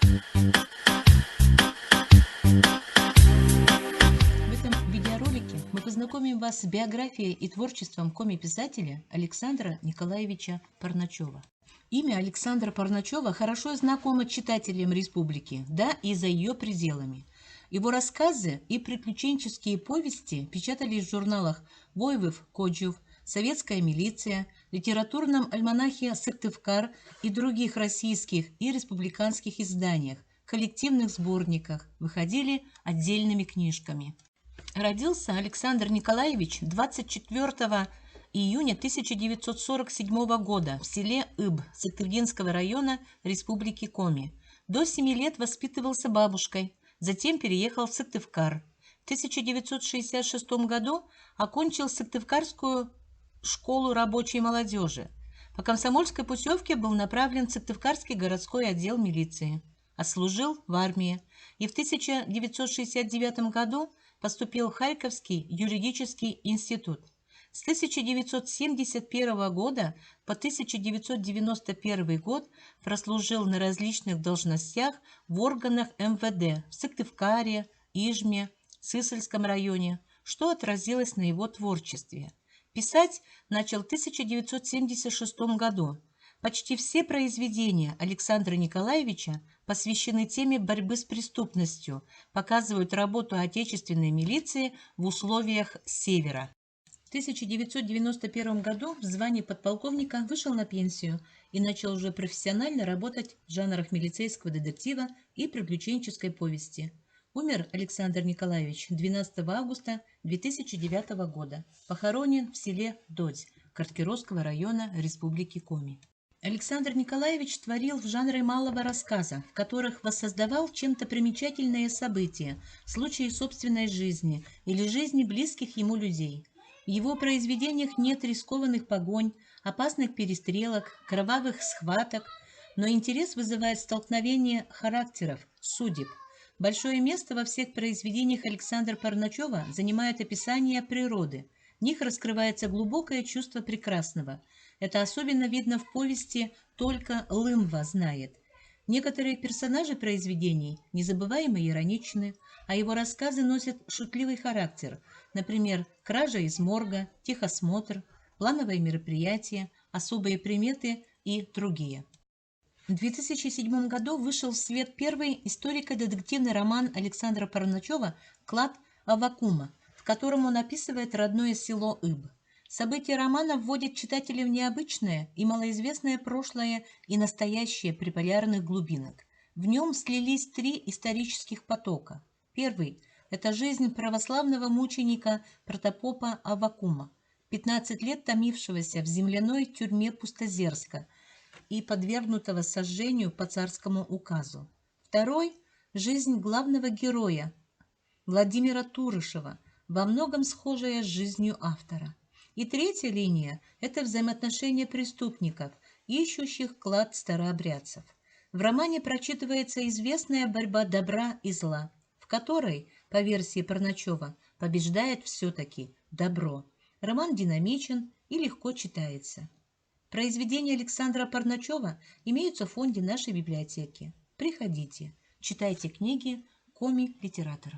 В этом видеоролике мы познакомим вас с биографией и творчеством коми-писателя Александра Николаевича Парначева. Имя Александра Парначева хорошо знакомо читателям республики, да и за ее пределами. Его рассказы и приключенческие повести печатались в журналах «Воевыв Коджув», «Советская милиция», литературном альманахе «Сыктывкар» и других российских и республиканских изданиях, коллективных сборниках, выходили отдельными книжками. Родился Александр Николаевич 24 июня 1947 года в селе Иб Сыктывдинского района Республики Коми. До 7 лет воспитывался бабушкой, затем переехал в Сыктывкар. В 1966 году окончил Сыктывкарскую школу рабочей молодежи. По комсомольской путевке был направлен в Сыктывкарский городской отдел милиции. Отслужил в армии и в 1969 году поступил в Харьковский юридический институт. С 1971 года по 1991 год прослужил на различных должностях в органах МВД в Сыктывкаре, Ижме, Сысольском районе, что отразилось на его творчестве. Писать начал в 1976 году. Почти все произведения Александра Николаевича посвящены теме борьбы с преступностью, показывают работу отечественной милиции в условиях Севера. В 1991 году в звании подполковника вышел на пенсию и начал уже профессионально работать в жанрах милицейского детектива и приключенческой повести. Умер Александр Николаевич 12 августа 2009 года. Похоронен в селе Додь Карткировского района Республики Коми. Александр Николаевич творил в жанре малого рассказа, в которых воссоздавал чем-то примечательные события, случаи собственной жизни или жизни близких ему людей. В его произведениях нет рискованных погонь, опасных перестрелок, кровавых схваток, но интерес вызывает столкновение характеров, судеб. Большое место во всех произведениях Александра Парначева занимает описание природы. В них раскрывается глубокое чувство прекрасного. Это особенно видно в повести «Только Лымва знает». Некоторые персонажи произведений незабываемо ироничны, а его рассказы носят шутливый характер. Например, «Кража из морга», «Техосмотр», «Плановые мероприятия», «Особые приметы» и другие. В 2007 году вышел в свет первый историко-детективный роман Александра Парначева «Клад Аввакума», в котором он описывает родное село Иб. События романа вводят читателя в необычное и малоизвестное прошлое и настоящее приполярных глубинок. В нем слились три исторических потока. Первый – это жизнь православного мученика протопопа Аввакума, 15 лет томившегося в земляной тюрьме Пустозерска и подвергнутого сожжению по царскому указу. Второй – жизнь главного героя Владимира Турышева, во многом схожая с жизнью автора. И третья линия – это взаимоотношения преступников, ищущих клад старообрядцев. В романе прочитывается известная борьба добра и зла, в которой, по версии Парначева, побеждает все-таки добро. Роман динамичен и легко читается. Произведения Александра Парначева имеются в фонде нашей библиотеки. Приходите, читайте книги коми-литераторов.